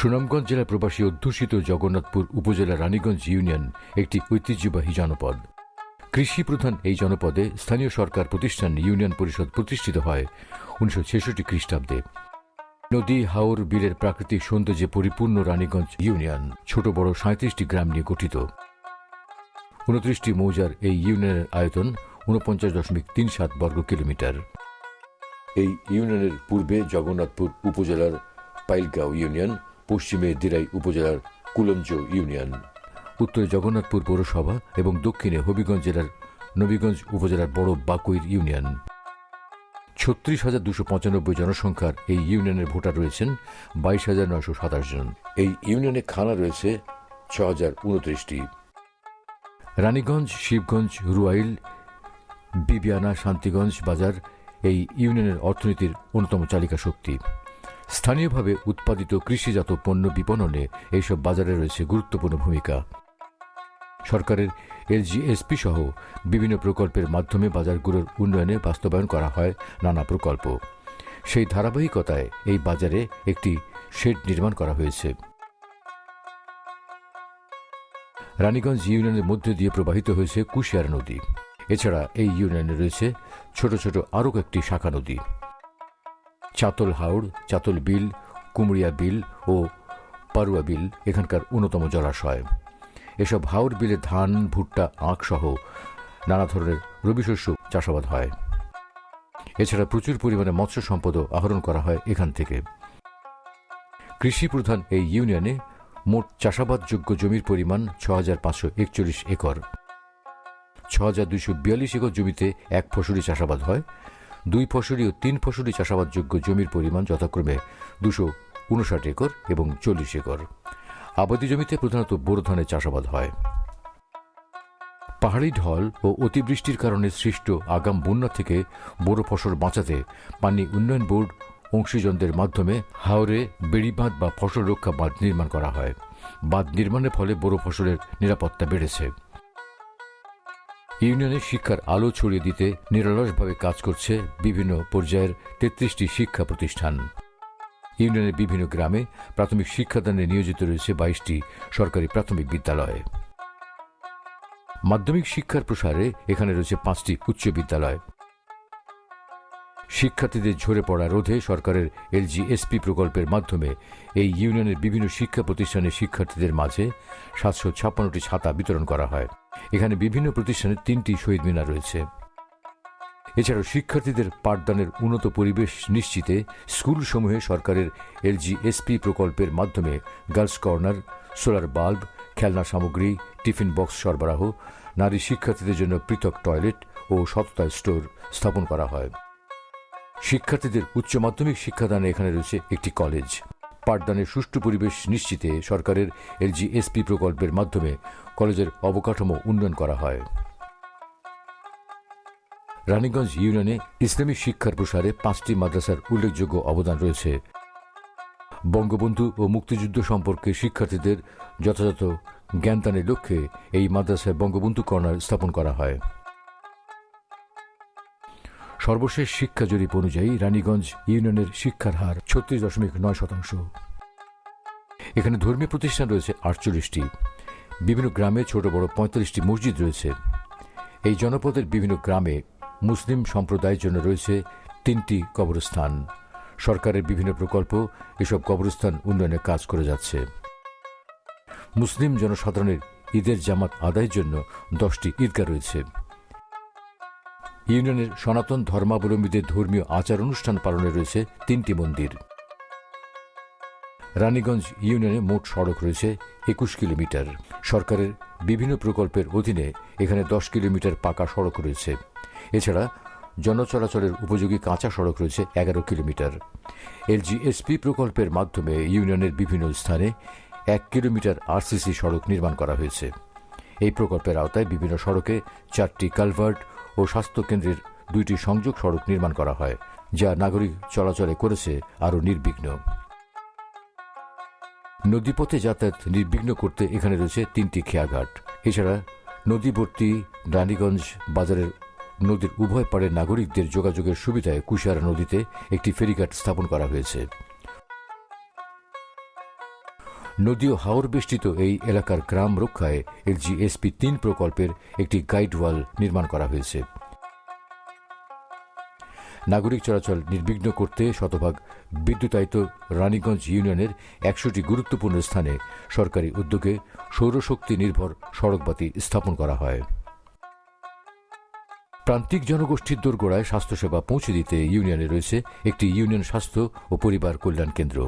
সুনামগঞ্জ জেলা প্রবাসী অধ্যুষিত জগন্নাথপুর উপজেলা রানীগঞ্জ ইউনিয়ন একটি ঐতিহ্যবাহী জনপদ। কৃষি প্রধান এই জনপদে স্থানীয় সরকার প্রতিষ্ঠান ইউনিয়ন পরিষদ প্রতিষ্ঠিত হয় 1966 খ্রিস্টাব্দে। নদী, হাওর, বিলের প্রাকৃতিক সৌন্দর্যে পরিপূর্ণ রানীগঞ্জ ইউনিয়ন ছোট বড় 37টি গ্রাম নিয়ে গঠিত। 29টি মৌজার এই ইউনিয়নের আয়তন 49.37 বর্গ কিলোমিটার। এই ইউনিয়নের পূর্বে জগন্নাথপুর উপজেলার পাইলগাঁও ইউনিয়ন, পশ্চিমে দিরাই উপজেলার কুলঞ্জ ইউনিয়ন, উত্তরে জগন্নাথপুর পৌরসভা এবং দক্ষিণে হবিগঞ্জ জেলার নবীগঞ্জ উপজেলার বড় বাকুইর ইউনিয়ন। 36,295 জনসংখ্যার এই ইউনিয়নের ভোটার রয়েছেন 22,927 জন। এই ইউনিয়নে থানা রয়েছে 6,029টি। রানীগঞ্জ, শিবগঞ্জ, রুয়াইল, বিবিয়ানা, শান্তিগঞ্জ বাজার এই ইউনিয়নের অর্থনীতির অন্যতম চালিকা শক্তি। স্থানীয়ভাবে উৎপাদিত কৃষিজাত পণ্য বিপণনে এইসব বাজারে রয়েছে গুরুত্বপূর্ণ ভূমিকা। সরকারের এলজিএসপি সহ বিভিন্ন প্রকল্পের মাধ্যমে বাজারগুলোর উন্নয়নে বাস্তবায়ন করা হয় নানা প্রকল্প। সেই ধারাবাহিকতায় এই বাজারে একটি শেড নির্মাণ করা হয়েছে। রানীগঞ্জ ইউনিয়নের মধ্যে দিয়ে প্রবাহিত হয়েছে কুশিয়ারা নদী। এছাড়া এই ইউনিয়নে রয়েছে ছোট ছোট আরও একটি শাখা নদী, চাতল হাওড়, চাতল বিল, কুমড়িয়া বিল ও পারুয়া বিল এখানকার অন্যতম জলাশয়। এসব হাওড় বিলে ধান, ভুট্টা, আখ সহ নানা ধরনের রবি শস্য চাষাবাদ হয়। এছাড়া প্রচুর পরিমাণে মৎস্য সম্পদও আহরণ করা হয় এখান থেকে। কৃষি প্রধান এই ইউনিয়নে মোট চাষাবাদযোগ্য জমির পরিমাণ 6,541 একর। 6,242 একর জমিতে এক ফসলি চাষাবাদ হয়। 2 ফসলি ও 3 ফসলি চাষাবাদযোগ্য জমির পরিমাণ যথাক্রমে 259 একর এবং 40 একর। আবাদি জমিতে প্রধানত বোরো ধানের চাষাবাদ হয়। পাহাড়ি ঢল ও অতিবৃষ্টির কারণে সৃষ্ট আগাম বন্যা থেকে বোরো ফসল বাঁচাতে পানি উন্নয়ন বোর্ড অংশীজনদের মাধ্যমে হাওরে বেড়িবাঁধ বা ফসল রক্ষা বাঁধ নির্মাণ করা হয়। বাঁধ নির্মাণের ফলে বোরো ফসলের নিরাপত্তা বেড়েছে। ইউনিয়নে শিক্ষার আলো ছড়িয়ে দিতে নিরলসভাবে কাজ করছে বিভিন্ন পর্যায়ের 33টি শিক্ষা প্রতিষ্ঠান। ইউনিয়নের বিভিন্ন গ্রামে প্রাথমিক শিক্ষাদানে নিয়োজিত রয়েছে 22টি সরকারি প্রাথমিক বিদ্যালয়। মাধ্যমিক শিক্ষার প্রসারে এখানে রয়েছে 5টি উচ্চ বিদ্যালয়। শিক্ষার্থীদের ঝরে পড়া রোধে সরকারের এলজিএসপি প্রকল্পের মাধ্যমে এই ইউনিয়নের বিভিন্ন শিক্ষা প্রতিষ্ঠানের শিক্ষার্থীদের মাঝে 756টি ছাতা বিতরণ করা হয়। এখানে বিভিন্ন প্রতিষ্ঠানের 3টি শহীদ মিনার রয়েছে। এছাড়াও শিক্ষার্থীদের পাঠদানের উন্নত পরিবেশ নিশ্চিতে স্কুলসমূহে সরকারের এলজিএসপি প্রকল্পের মাধ্যমে গার্লস কর্নার, সোলার বাল্ব, খেলনা সামগ্রী, টিফিন বক্স সরবরাহ, নারী শিক্ষার্থীদের জন্য পৃথক টয়লেট ও সততা স্টোর স্থাপন করা হয়। শিক্ষার্থীদের উচ্চ মাধ্যমিক শিক্ষাদানে এখানে রয়েছে একটি কলেজ। পাঠদানের সুষ্ঠু পরিবেশ নিশ্চিতে সরকারের এলজিএসপি প্রকল্পের মাধ্যমে কলেজের অবকাঠামো উন্নয়ন করা হয়। রানীগঞ্জ ইউনিয়নে ইসলামী শিক্ষার প্রসারে 5টি মাদ্রাসার উল্লেখযোগ্য অবদান রয়েছে। বঙ্গবন্ধু ও মুক্তিযুদ্ধ সম্পর্কে শিক্ষার্থীদের যথাযথ জ্ঞানদানের লক্ষ্যে এই মাদ্রাসায় বঙ্গবন্ধু কর্নার স্থাপন করা হয়। সর্বশেষ শিক্ষা জরিপ অনুযায়ী রানীগঞ্জ ইউনিয়নের শিক্ষার হার 36.9%। এখানে ধর্মীয় প্রতিষ্ঠান রয়েছে 48টি। বিভিন্ন গ্রামে ছোট বড় 45টি মসজিদ রয়েছে। এই জনপদের বিভিন্ন গ্রামে মুসলিম সম্প্রদায়ের জন্য রয়েছে 3টি কবরস্থান। সরকারের বিভিন্ন প্রকল্প এসব কবরস্থান উন্নয়নে কাজ করে যাচ্ছে। মুসলিম জনসাধারণের ঈদের জামাত আদায়ের জন্য 10টি ঈদগাহ রয়েছে। ইউনিয়নের সনাতন ধর্মাবলম্বীদের ধর্মীয় আচার অনুষ্ঠান পালনে রয়েছে 3টি মন্দির। রানীগঞ্জ ইউনিয়নে মোট সড়ক রয়েছে 21 কিলোমিটার। সরকারের বিভিন্ন প্রকল্পের অধীনে এখানে 10 কিলোমিটার পাকা সড়ক রয়েছে। এছাড়া জনচলাচলের উপযোগী কাঁচা সড়ক রয়েছে 11 কিলোমিটার। এলজিএসপি প্রকল্পের মাধ্যমে ইউনিয়নের বিভিন্ন স্থানে 1 কিলোমিটার আরসিসি সড়ক নির্মাণ করা হয়েছে। এই প্রকল্পের আওতায় বিভিন্ন সড়কে 4টি কালভার্ট ও স্বাস্থ্যকেন্দ্রের 2টি সংযোগ সড়ক নির্মাণ করা হয়, যা নাগরিক চলাচলে করেছে আরও নির্বিঘ্ন। নদীপথে যাতায়াত নির্বিঘ্ন করতে এখানে রয়েছে 3টি খেয়াঘাট। এছাড়া নদীবর্তী রানীগঞ্জ বাজারের নদীর উভয় পাড়ের নাগরিকদের যোগাযোগের সুবিধায় কুশিয়ারা নদীতে একটি ফেরিঘাট স্থাপন করা হয়েছে। নদী ও হাওর বেষ্টিত এই এলাকার গ্রাম রক্ষায় LGSP 3 প্রকল্পের একটি গাইড ওয়াল নির্মাণ করা হয়েছে। নাগরিক চলাচল নির্বিঘ্ন করতে শতভাগ বিদ্যুতায়িত রানীগঞ্জ ইউনিয়নের 100টি গুরুত্বপূর্ণ স্থানে সরকারি উদ্যোগে সৌরশক্তি নির্ভর সড়কবাতি স্থাপন করা হয়। প্রান্তিক জনগোষ্ঠীর দোরগোড়ায় স্বাস্থ্যসেবা পৌঁছে দিতে ইউনিয়নে রয়েছে একটি ইউনিয়ন স্বাস্থ্য ও পরিবার কল্যাণ কেন্দ্র।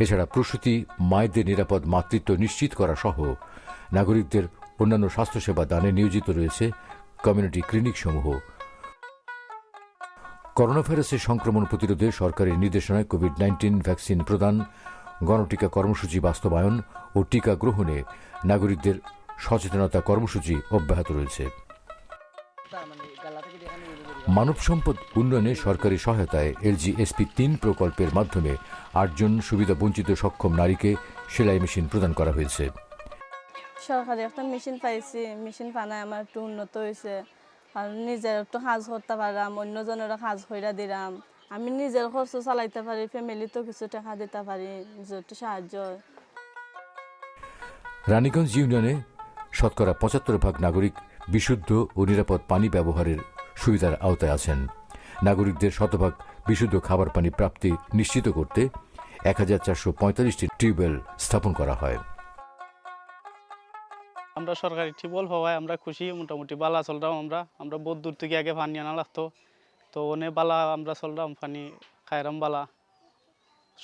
এছাড়া প্রসূতি মায়েদের নিরাপদ মাতৃত্ব নিশ্চিত করা সহ নাগরিকদের অন্যান্য স্বাস্থ্যসেবা দানে নিয়োজিত রয়েছে কমিউনিটি ক্লিনিক সমূহ। করোনা ভাইরাসের সংক্রমণ প্রতিরোধে সরকারি নির্দেশনায় কোভিড-19 ভ্যাকসিন প্রদান, গণটিকা কর্মসূচি বাস্তবায়ন ও টিকা গ্রহণে নাগরিকদের সচেতনতা কর্মসূচি অব্যাহত রয়েছে। মানব সম্পদ উন্নয়নে সরকারি সহায়তায় LGSP 3 প্রকল্পের মাধ্যমে 8 জন সুবিধাবঞ্চিত সক্ষম নারীকে সেলাই মেশিন প্রদান করা হয়েছে। সরকারি একটা মেশিন পাইছি, মেশিন পানায় আমার একটু উন্নত হয়েছে। আর নিজের একটু কাজ করতে পারলাম, অন্যজনেরও কাজ করে দিলাম। আমি নিজের খরচ চালাইতে পারি, ফ্যামিলিতেও কিছু টাকা দিতে পারি, নিজের একটু সাহায্য। রানীগঞ্জ ইউনিয়নে শতকরা 75% নাগরিক বিশুদ্ধ ও নিরাপদ পানি ব্যবহারের সুবিধার আওতায় আছেন। নাগরিকদের শতভাগ বিশুদ্ধ খাবার পানি প্রাপ্তি নিশ্চিত করতে 1445টি টিউবওয়েল স্থাপন করা হয়। আমরা সরকারি টিউবওয়েল হওয়ায় আমরা খুশি, মোটামুটি বালা চললাম। আমরা বহুত দূর থেকে আগে পানি আনা লাগতো, তো অনেক বালা আমরা চললাম, পানি খাইরাম বালা।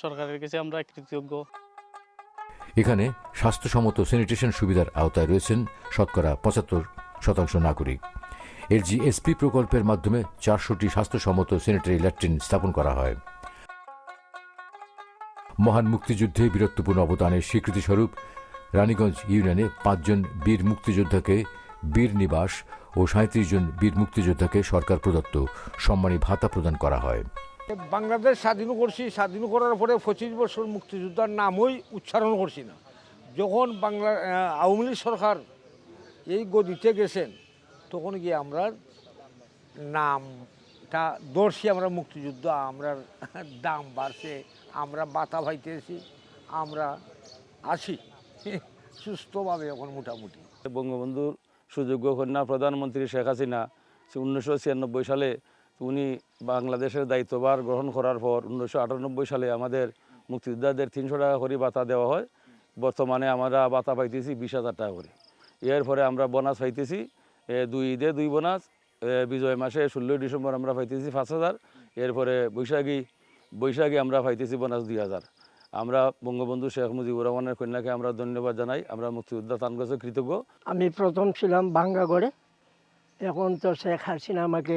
সরকারের কাছে আমরা কৃতজ্ঞ। এখানে স্বাস্থ্যসম্মত স্যানিটেশন সুবিধার আওতায় রয়েছেন শতকরা 75% নাগরিক। LGSP প্রকল্পের মাধ্যমে 400টি স্বাস্থ্যসম্মত স্যানিটারি ল্যাট্রিন স্থাপন করা হয়। মহান মুক্তিযুদ্ধে বীরত্বপূর্ণ অবদানের স্বীকৃতিস্বরূপ রানীগঞ্জ ইউনিয়নে 5 জন বীর মুক্তিযোদ্ধাকে বীর নিবাস ও 37 জন বীর মুক্তিযোদ্ধাকে সরকার প্রদত্ত সম্মানী ভাতা প্রদান করা হয়। বাংলাদেশ স্বাধীন করছি, স্বাধীন করার পরে 25 বছর মুক্তিযোদ্ধার নামই উচ্চারণ করছি না। যখন আওয়ামী লীগ সরকার এই গদিতে গেছেন, তখন গিয়ে আমরা নামটা দর্শি, আমরা মুক্তিযুদ্ধ, আমরা দাম বাড়ছে, আমরা বাতা ভাইতেছি, আমরা আছি সুস্থভাবে এখন মোটামুটি। বঙ্গবন্ধুর সুযোগ্য কন্যা প্রধানমন্ত্রী শেখ হাসিনা 1996 সালে উনি বাংলাদেশের দায়িত্বভার গ্রহণ করার পর 1998 সালে আমাদের মুক্তিযোদ্ধাদের 300 টাকা করে ভাতা দেওয়া হয়। বর্তমানে আমরা ভাতা পাইতেছি 20,000 টাকা করে। এরপরে আমরা বোনাস পাইতেছি 2 ঈদে 2 বোনাস, বিজয় মাসে 16 ডিসেম্বর আমরা পাইতেছি 5,000, এরপরে বৈশাখী আমরা পাইতেছি বোনাস 2,000। আমরা বঙ্গবন্ধু শেখ মুজিবুর রহমানের কন্যাকে আমরা ধন্যবাদ জানাই। আমরা মুক্তিযোদ্ধা তানগছে কৃতজ্ঞ। আমি প্রথম ছিলাম ভাঙ্গাগড়ে, এখন তো শেখ হাসিনা আমাকে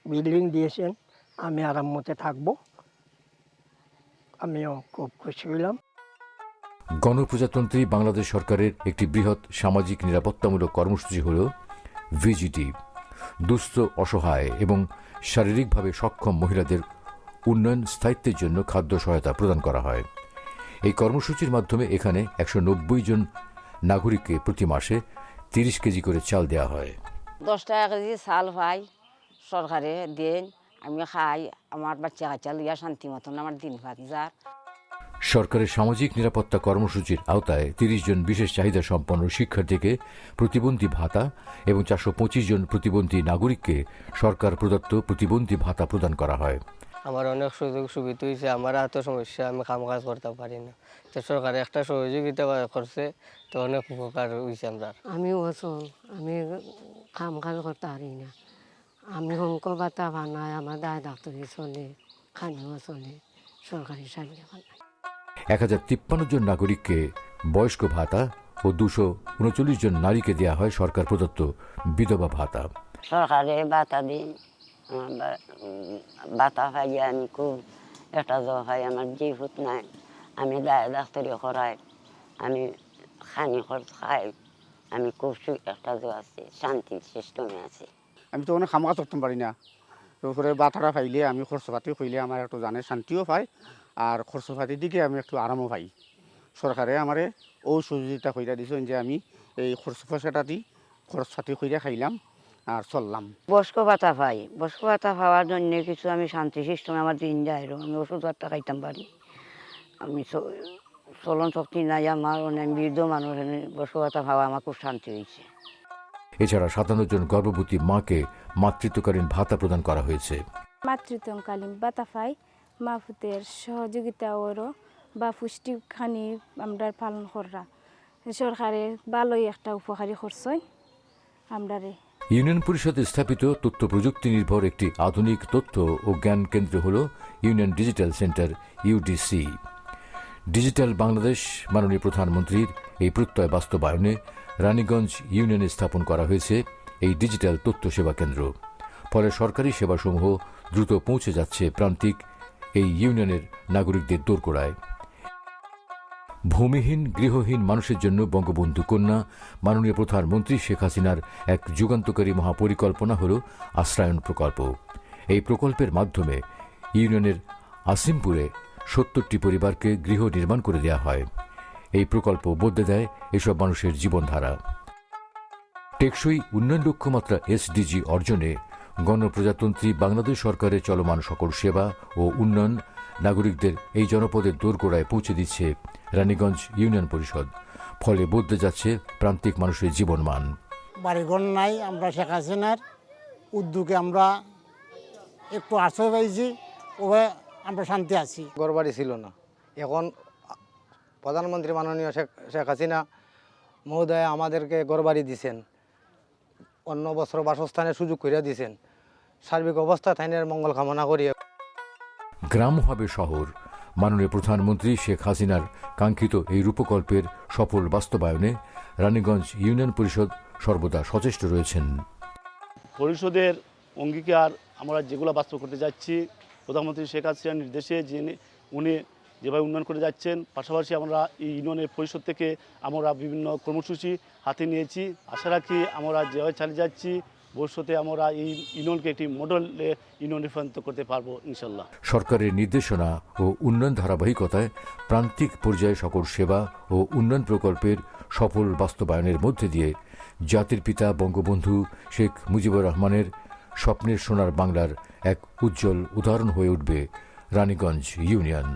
বিল্ডিং দিয়েছেন, আমি আরাম মতে থাকবো, আমিও খুব খুশি হইলাম। গণপ্রজাতন্ত্রী বাংলাদেশ সরকারের একটি বৃহৎ সামাজিক নিরাপত্তামূলক কর্মসূচি হল VGT। দুস্থ, অসহায় এবং শারীরিকভাবে সক্ষম মহিলাদের উন্নয়ন স্থায়িত্বের জন্য খাদ্য সহায়তা প্রদান করা হয়। এই কর্মসূচির মাধ্যমে এখানে 190 জন নাগরিককে প্রতি মাসে 30 কেজি করে চাল দেওয়া হয়। 10 টাকা কেজি চাল পাই, সরকারে দেন, আমি খাই, আমার বাচ্চা কাচ্চা লইয়া শান্তি মতন আমার দিন ভাত যার। সরকারের সামাজিক নিরাপত্তা কর্মসূচির আওতায় 30 জন বিশেষ চাহিদা সম্পন্ন শিক্ষার্থীকে প্রতিবন্ধী ভাতা এবং 425 জন প্রতিবন্ধী নাগরিককে সরকার প্রদত্ত প্রতিবন্ধী ভাতা প্রদান করা হয়। আমার অনেক সুযোগ সুবিধা হয়েছে, আমার এত সমস্যা, আমি কাম কাজ করতে পারি না, তো সরকারে একটা সহযোগিতা করছে, তো অনেক উপকার হয়েছে। আমি অচল, আমি কাম কাজ করতে পারি না, আমি অঙ্ক ভাতা বানাই, আমার দায় ডাক্তারি চলে, খানিও চলে, সরকারি সাহায্য বানাই। 1053 জন নাগরিককে বয়স্ক ভাতা ও 239 জন নারীকে দেওয়া হয় সরকার প্রদত্ত বিধবা ভাতা। সরকারে ভাতা দিন, ভাতা খাইয়ে আমি খুব একটা জ্বর খাই, আমার যে ফুট নাই, আমি দায় ডাক্তারি করাই, আমি খানি খরচ খাই, আমি খুব একটা জ্বর আছি, শান্তির সিস্টেমে আছি। আমি তো অনেক খামা করতে পারি না, তারপরে বাতাটা পাইলে আমি খরচপাতি হইলে আমার একটু জানে শান্তিও পাই, আর খরচপাতির দিকে আমি একটু আরামও পাই। সরকারে আমারে ও সহযোগিতা কইরা দিয়েছেন যে আমি এই খরচ পয়সাটা দিই, খরচপাতি কইরা খাইলাম আর চললাম। বয়স্ক ভাতা পাই, বয়স্ক ভাতা পাওয়ার জন্য কিছু আমি শান্তি সিস্টেমে আমার দিন যায়, আমি ওষুধ একটা খাইতাম পারি, আমি চলন শক্তি নাই আমার, অনেক বৃদ্ধ মানুষ বসবাস হওয়া আমার খুব শান্তি হয়েছে। এছাড়া 57 জন গর্ভবতী মাকে মাতৃত্বকালীন ভাতা প্রদান করা হয়েছে। মাতৃত্বকালীন ভাতা পাই মাহফুতের সহযোগিতা ওরও বা পুষ্টি খানি আমরা পালন করা সরকারে ভালোই একটা উপকারী করছেন আমরারে। ইউনিয়ন পরিষদে স্থাপিত তথ্য প্রযুক্তি নির্ভর একটি আধুনিক তথ্য ও জ্ঞান কেন্দ্র হল union digital centre UDC. Digital Bangladesh মাননীয় প্রধানমন্ত্রীর এই প্রত্যয় বাস্তবায়নে রানীগঞ্জ ইউনিয়নে স্থাপন করা হয়েছে এই ডিজিটাল তথ্য সেবা কেন্দ্র। ফলে সরকারি সেবাসমূহ দ্রুত পৌঁছে যাচ্ছে প্রান্তিক এই ইউনিয়নের নাগরিকদের দোরগোড়ায়। ভূমিহীন গৃহহীন মানুষের জন্য বঙ্গবন্ধু কন্যা মাননীয় প্রধানমন্ত্রী শেখ হাসিনার এক যুগান্তকারী মহাপরিকল্পনা হল আশ্রয়ণ প্রকল্প। এই প্রকল্পের মাধ্যমে ইউনিয়নের আসিমপুরে 70টি পরিবারকে গৃহ নির্মাণ করে দেওয়া হয়। এই প্রকল্প বদলে দেয় এসব মানুষের জীবনধারা। টেকসই উন্নয়ন লক্ষ্যমাত্রা এসডিজি অর্জনে গণপ্রজাতন্ত্রী বাংলাদেশ সরকারের চলমান সকল সেবা ও উন্নয়ন নাগরিকদের এই জনপদের দোরগোড়ায় পৌঁছে দিচ্ছে রানীগঞ্জ ইউনিয়ন পরিষদ। ফলে বদলে যাচ্ছে প্রান্তিক মানুষের জীবনমান। বাড়িঘর নাই, আমরা শেখ হাসিনার উদ্যোগে আমরা একটু আশ্রয় পাইছি, ওভাবে আমরা শান্তি আছি। ঘরবাড়ি ছিল না, এখন প্রধানমন্ত্রী মাননীয় শেখ হাসিনা মহোদয় আমাদেরকে ঘরবাড়ি দিছেন, অন্য বছর বাসস্থানের সুযোগ করে দিয়েছেন। সার্বিক অবস্থা থাইনের মঙ্গল কামনা করি। গ্রাম হবে শহর। মাননীয় প্রধানমন্ত্রী শেখ হাসিনার কাঙ্ক্ষিত এই রূপকল্পের সফল বাস্তবায়নে রানীগঞ্জ ইউনিয়ন পরিষদ সর্বদা সচেষ্ট রয়েছেন। পরিষদের অঙ্গীকার আমরা যেগুলো বাস্তব করতে যাচ্ছি, প্রধানমন্ত্রী শেখ হাসিনার নির্দেশে উনি যেভাবে উন্নয়ন করে যাচ্ছেন, পাশাপাশি আমরা এই ইউনিয়নের পরিষদ থেকে আমরা বিভিন্ন কর্মসূচি হাতে নিয়েছি। আশা রাখি আমরা যেভাবে চালিয়ে যাচ্ছি ভবিষ্যতে আমরা এই ইউনিয়নকে একটি মডেল ইউনিয়নে পরিণত করতে পারবো ইনশাল্লাহ। সরকারের নির্দেশনা ও উন্নয়ন ধারাবাহিকতায় প্রান্তিক পর্যায়ে সকল সেবা ও উন্নয়ন প্রকল্পের সফল বাস্তবায়নের মধ্যে দিয়ে জাতির পিতা বঙ্গবন্ধু শেখ মুজিবুর রহমানের স্বপ্নের সোনার বাংলার এক উজ্জ্বল উদাহরণ হয়ে উঠবে রানীগঞ্জ ইউনিয়ন।